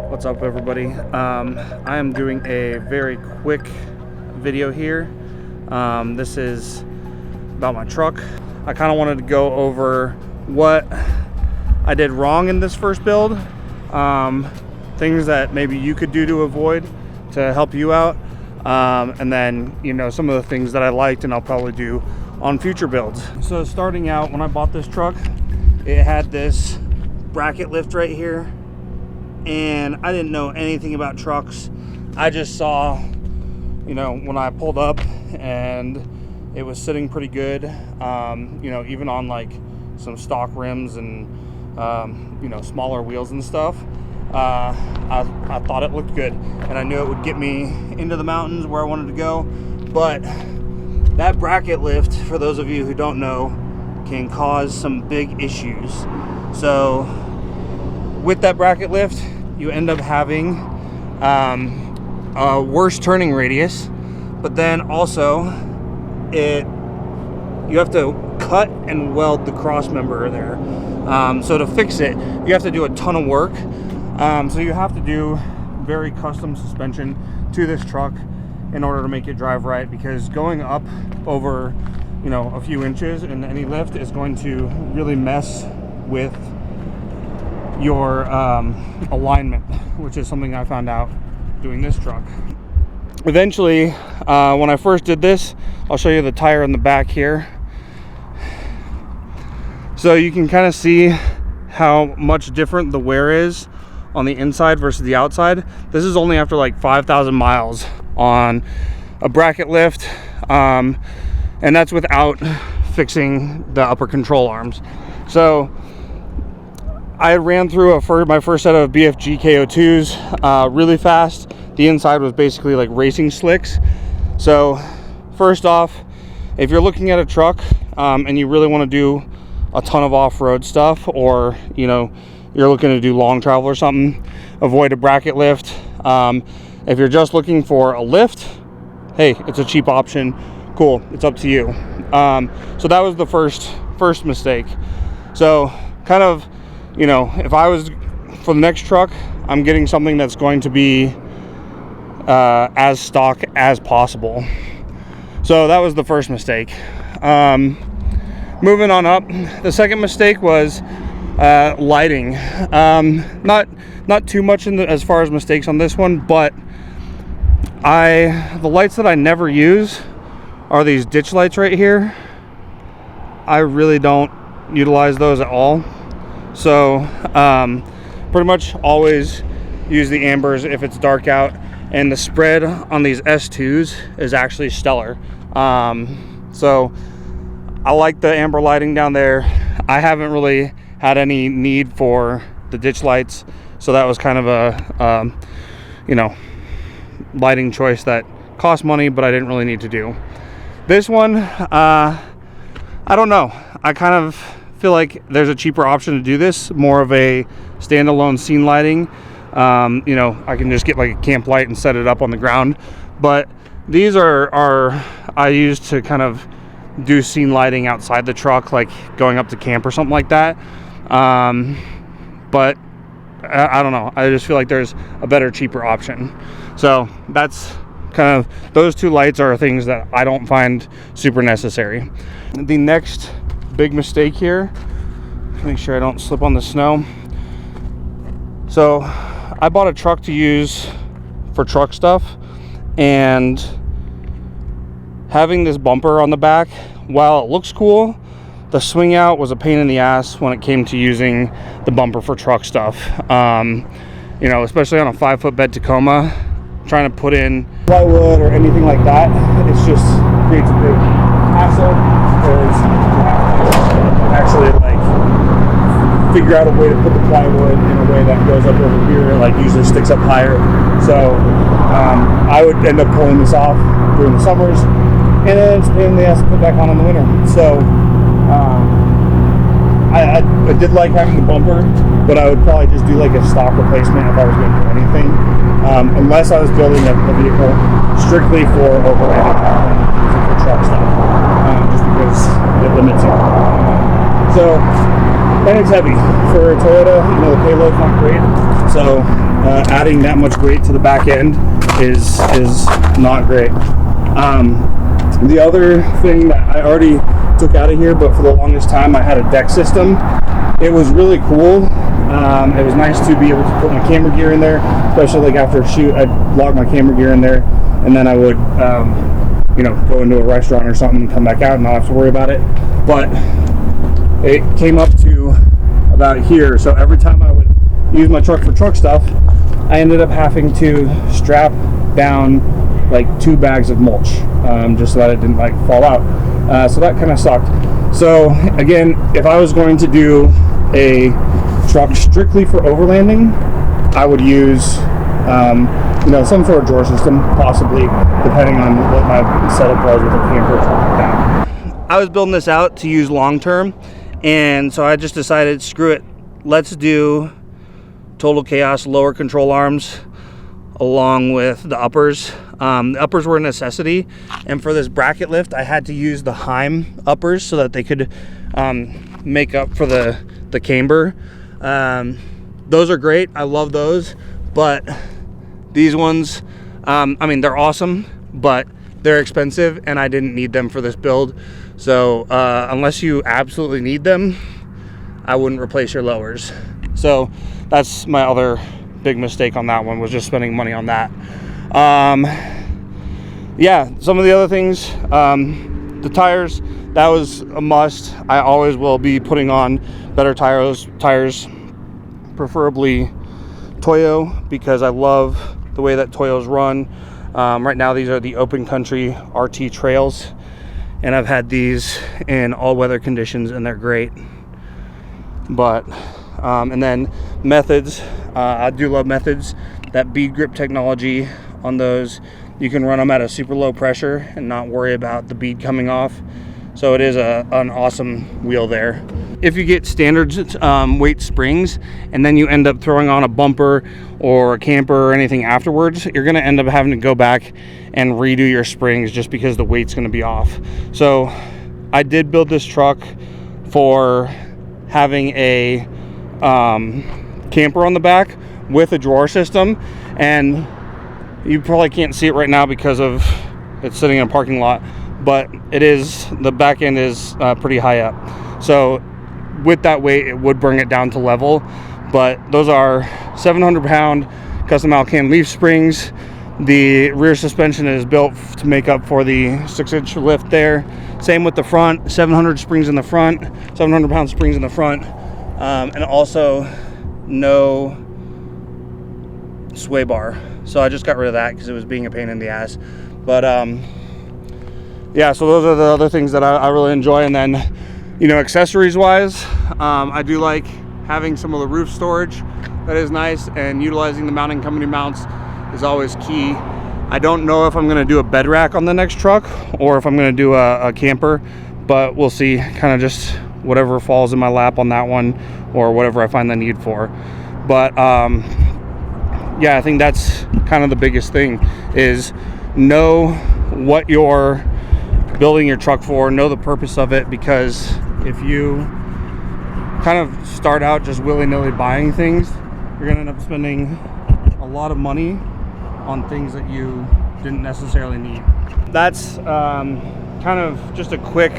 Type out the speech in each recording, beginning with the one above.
What's up, everybody? I am doing a very quick video here. This is about my truck. I kind of wanted to go over what I did wrong in this first build, things that maybe you could do to avoid to help you out, and then, you know, some of the things that I liked and I'll probably do on future builds. So starting out, when I bought this truck, it had this bracket lift right here, and I didn't know anything about trucks. I just saw, you know, when I pulled up and it was sitting pretty good, you know, even on like some stock rims and you know, smaller wheels and stuff. I thought it looked good, and I knew it would get me into the mountains where I wanted to go. But that bracket lift, for those of you who don't know, can cause some big issues. So with that bracket lift, you end up having a worse turning radius, but then also you have to cut and weld the cross member there. So to fix it, you have to do a ton of work. So you have to do very custom suspension to this truck in order to make it drive right, because going up over, you know, a few inches in any lift is going to really mess with your alignment, which is something I found out doing this truck. Eventually, when I first did this, I'll show you the tire in the back here. So you can kind of see how much different the wear is on the inside versus the outside. This is only after like 5,000 miles on a bracket lift, and that's without fixing the upper control arms. So I ran through my first set of BFG KO2s really fast. The inside was basically like racing slicks. So first off, if you're looking at a truck and you really want to do a ton of off-road stuff, or, you know, you're looking to do long travel or something, avoid a bracket lift. If you're just looking for a lift, hey, it's a cheap option. Cool, it's up to you. So that was the first mistake. So kind of, you know, if I was for the next truck, I'm getting something that's going to be as stock as possible. So that was the first mistake. Moving on up, the second mistake was lighting. Not too much as far as mistakes on this one, but the lights that I never use are these ditch lights right here. I really don't utilize those at all. So pretty much always use the ambers if it's dark out, and the spread on these S2s is actually stellar. So I like the amber lighting down there. I haven't really had any need for the ditch lights, so that was kind of a you know, lighting choice that cost money, but I didn't really need to do. This one, I don't know, I kind of feel like there's a cheaper option to do this, more of a standalone scene lighting. You know, I can just get like a camp light and set it up on the ground, but these are I use to kind of do scene lighting outside the truck, like going up to camp or something like that. But I don't know, I just feel like there's a better, cheaper option. So that's kind of, those two lights are things that I don't find super necessary. The next big mistake here, make sure I don't slip on the snow. So I bought a truck to use for truck stuff, and having this bumper on the back, while it looks cool, the swing out was a pain in the ass when it came to using the bumper for truck stuff. You know, especially on a 5-foot bed Tacoma, trying to put in plywood or anything like that, it's just creates a big hassle, because you have to actually like figure out a way to put the plywood in a way that goes up over here, like usually sticks up higher. So I would end up pulling this off during the summers, and then it's a pain in the ass to put back on in the winter. So I did like having the bumper, but I would probably just do like a stock replacement if I was going to do anything, unless I was building a vehicle strictly for overlanding and for truck stuff, just because it limits you. So, and it's heavy for a Toyota. You know, the payload's not great, so adding that much weight to the back end is not great. The other thing that I already took out of here, but for the longest time I had a deck system. It was really cool. It was nice to be able to put my camera gear in there, especially like after a shoot. I'd log my camera gear in there, and then I would go into a restaurant or something and come back out and not have to worry about it. But it came up to about here, so every time I would use my truck for truck stuff, I ended up having to strap down like 2 bags of mulch, just so that it didn't like fall out. So that kind of sucked. So again, if I was going to do a truck strictly for overlanding, I would use some sort of drawer system, possibly, depending on what my setup was with a camper or something like that. I was building this out to use long term, and so I just decided, screw it, let's do Total Chaos lower control arms along with the uppers. The uppers were a necessity, and for this bracket lift I had to use the Heim uppers so that they could make up for the camber. Those are great, I love those, but these ones, they're awesome, but they're expensive and I didn't need them for this build. So unless you absolutely need them, I wouldn't replace your lowers. So that's my other big mistake on that one, was just spending money on that. Yeah, some of the other things, the tires, that was a must. I always will be putting on better tires, preferably Toyo, because I love the way that Toyos run. Right now these are the Open Country RT Trails, and I've had these in all weather conditions and they're great. But and then Methods, I do love Methods. That bead grip technology on those, you can run them at a super low pressure and not worry about the bead coming off. So it is an awesome wheel there. If you get standard weight springs and then you end up throwing on a bumper or a camper or anything afterwards, you're going to end up having to go back and redo your springs just because the weight's going to be off. So I did build this truck for having a camper on the back with a drawer system, and you probably can't see it right now because of it's sitting in a parking lot, but the back end is pretty high up. So with that weight, it would bring it down to level, but those are 700-pound custom Alcan leaf springs. The rear suspension is built to make up for the 6-inch lift there. Same with the front, 700 springs in the front, 700-pound springs in the front, and also no sway bar. So I just got rid of that because it was being a pain in the ass. But yeah, so those are the other things that I really enjoy. And then, accessories wise, I do like having some of the roof storage. That is nice, and utilizing the mounting company mounts is always key. I don't know if I'm going to do a bed rack on the next truck or if I'm going to do a camper, but we'll see. Kind of just whatever falls in my lap on that one, or whatever I find the need for. But yeah, I think that's kind of the biggest thing, is know what you're building your truck for, know the purpose of it, because if you kind of start out just willy-nilly buying things, you're going to end up spending a lot of money on things that you didn't necessarily need. That's kind of just a quick,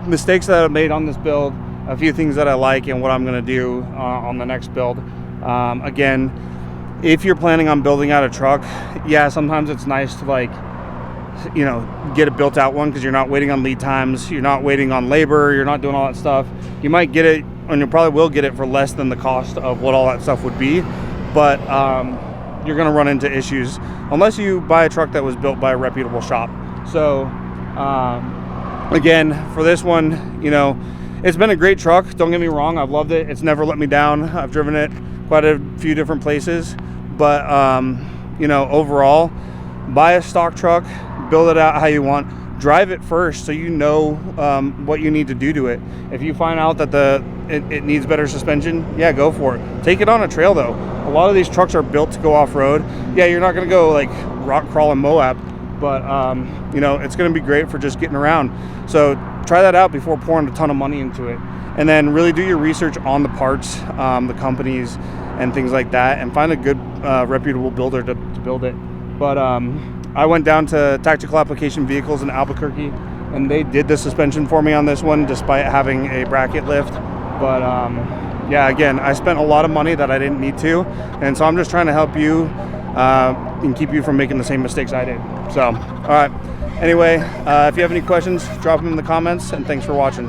mistakes that I've made on this build, a few things that I like and what I'm going to do on the next build. Again, if you're planning on building out a truck, yeah, sometimes it's nice to get a built out one, because you're not waiting on lead times, you're not waiting on labor, you're not doing all that stuff. You might get it, and you probably will get it for less than the cost of what all that stuff would be, but you're going to run into issues unless you buy a truck that was built by a reputable shop. So again, for this one, it's been a great truck, don't get me wrong, I've loved it, it's never let me down. I've driven it quite a few different places, but overall, buy a stock truck, build it out how you want, drive it first so you know what you need to do to it. If you find out that it needs better suspension, yeah, go for it. Take it on a trail though. A lot of these trucks are built to go off-road. Yeah, you're not gonna go like rock crawl in Moab, but it's gonna be great for just getting around. So try that out before pouring a ton of money into it. and then really do your research on the parts, the companies and things like that, and find a good reputable builder to build it. But I went down to Tactical Application Vehicles in Albuquerque, and they did the suspension for me on this one despite having a bracket lift. But yeah, again, I spent a lot of money that I didn't need to, and so I'm just trying to help you and keep you from making the same mistakes I did. So, all right. Anyway, if you have any questions, drop them in the comments, and thanks for watching.